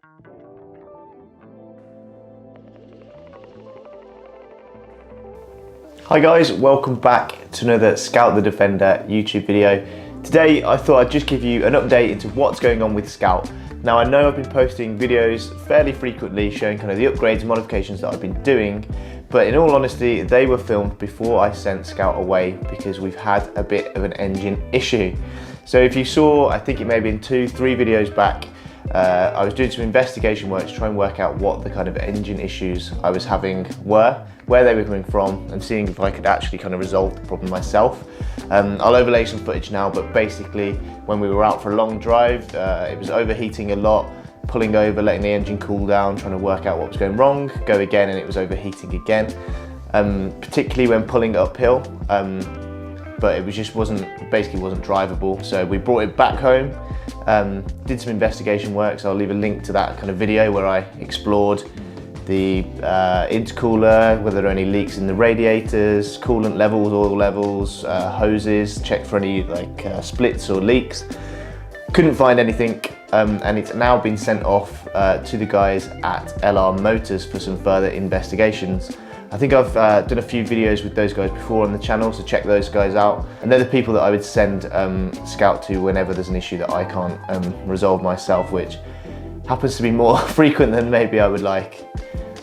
Hi guys, welcome back to another Scout the Defender YouTube video. Today I thought I'd just give you an update into what's going on with Scout. Now I know I've been posting videos fairly frequently showing kind of the upgrades and modifications that I've been doing, but in all honesty they were filmed before I sent Scout away because we've had a bit of an engine issue. So if you saw, I think it may have been 2-3 videos back, I was doing some investigation work to try and work out what the kind of engine issues I was having were, where they were coming from, and seeing if I could actually kind of resolve the problem myself. I'll overlay some footage now, but basically when we were out for a long drive, it was overheating a lot, pulling over, letting the engine cool down, trying to work out what was going wrong, go again and it was overheating again, particularly when pulling uphill, but it basically wasn't drivable. So we brought it back home, did some investigation work, so I'll leave a link to that kind of video where I explored the intercooler, whether there are any leaks in the radiators, coolant levels, oil levels, hoses, checked for any splits or leaks. Couldn't find anything, and it's now been sent off to the guys at LR Motors for some further investigations. I think I've done a few videos with those guys before on the channel, so check those guys out. And they're the people that I would send Scout to whenever there's an issue that I can't resolve myself, which happens to be more frequent than maybe I would like.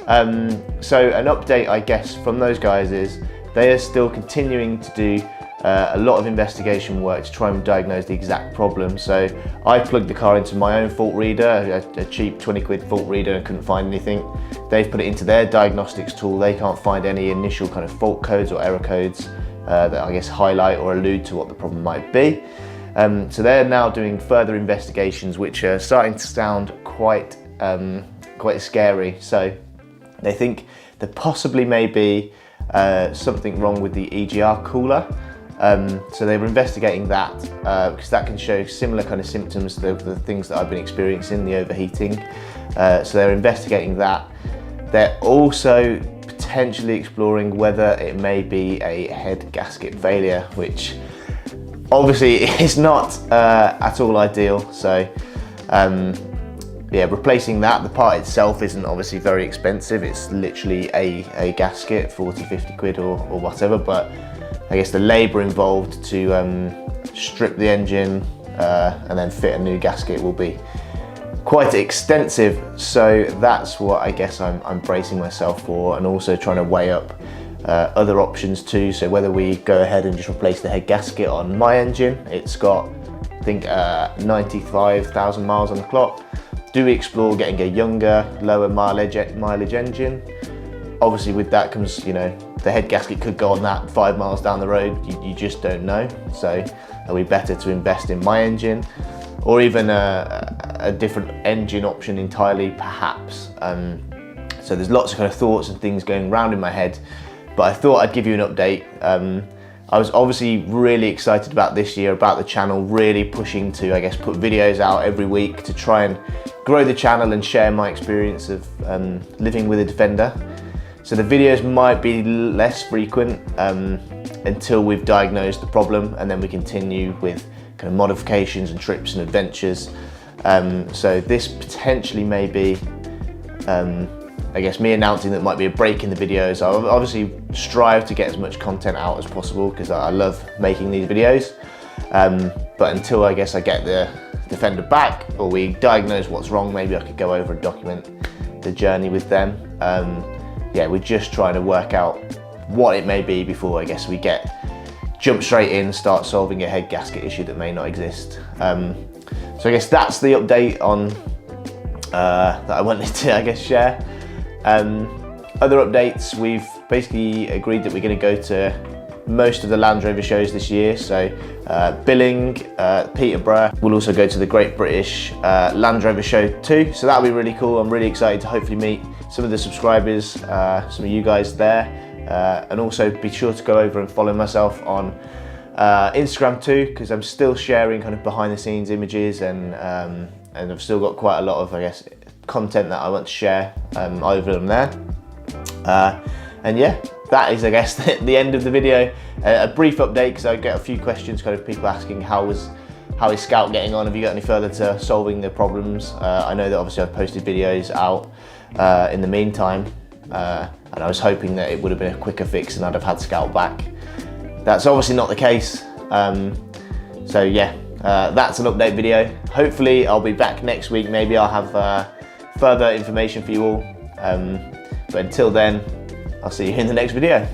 So an update, I guess, from those guys is they are still continuing to do a lot of investigation work to try and diagnose the exact problem. So I plugged the car into my own fault reader, a cheap 20 quid fault reader, and couldn't find anything. They've put it into their diagnostics tool. They can't find any initial kind of fault codes or error codes that I guess highlight or allude to what the problem might be. So they're now doing further investigations, which are starting to sound quite scary. So they think there possibly may be something wrong with the EGR cooler. So they were investigating that because that can show similar kind of symptoms to the things that I've been experiencing, the overheating. So they're investigating that. They're also potentially exploring whether it may be a head gasket failure, which obviously is not at all ideal. So yeah, replacing that, the part itself isn't obviously very expensive. It's literally a gasket, 40-50 quid or whatever, but I guess the labour involved to strip the engine and then fit a new gasket will be quite extensive. So that's what I guess I'm bracing myself for, and also trying to weigh up other options too. So whether we go ahead and just replace the head gasket on my engine, it's got I think 95,000 miles on the clock. Do we explore getting a younger, lower mileage engine? Obviously with that comes, you know, the head gasket could go on that 5 miles down the road, you just don't know. So are we better to invest in my engine, or even a different engine option entirely perhaps? So there's lots of kind of thoughts and things going around in my head, but I thought I'd give you an update. I was obviously really excited about this year, about the channel, really pushing to, I guess, put videos out every week to try and grow the channel and share my experience of living with a Defender. So the videos might be less frequent until we've diagnosed the problem, and then we continue with kind of modifications and trips and adventures. So this potentially may be, I guess, me announcing that it might be a break in the videos. I'll obviously strive to get as much content out as possible because I love making these videos. But until I guess I get the Defender back, or we diagnose what's wrong, maybe I could go over and document the journey with them. Yeah, we're just trying to work out what it may be before I guess we jump straight in, start solving a head gasket issue that may not exist. So I guess that's the update on that I wanted to, I guess, share. Other updates, we've basically agreed that we're going to go to most of the Land Rover shows this year. So Billing, Peterborough. We'll also go to the Great British Land Rover show too. So that'll be really cool. I'm really excited to hopefully meet some of the subscribers, some of you guys there. And also be sure to go over and follow myself on Instagram too, because I'm still sharing kind of behind the scenes images, and I've still got quite a lot of, I guess, content that I want to share over them there. And yeah, that is, I guess, the end of the video. A brief update, because I get a few questions, kind of people asking how was how is Scout getting on? Have you got any further to solving the problems? I know that obviously I've posted videos out in the meantime, and I was hoping that it would have been a quicker fix and I'd have had Scout back. That's obviously not the case. So yeah, that's an update video. Hopefully I'll be back next week. Maybe I'll have further information for you all. But until then, I'll see you in the next video.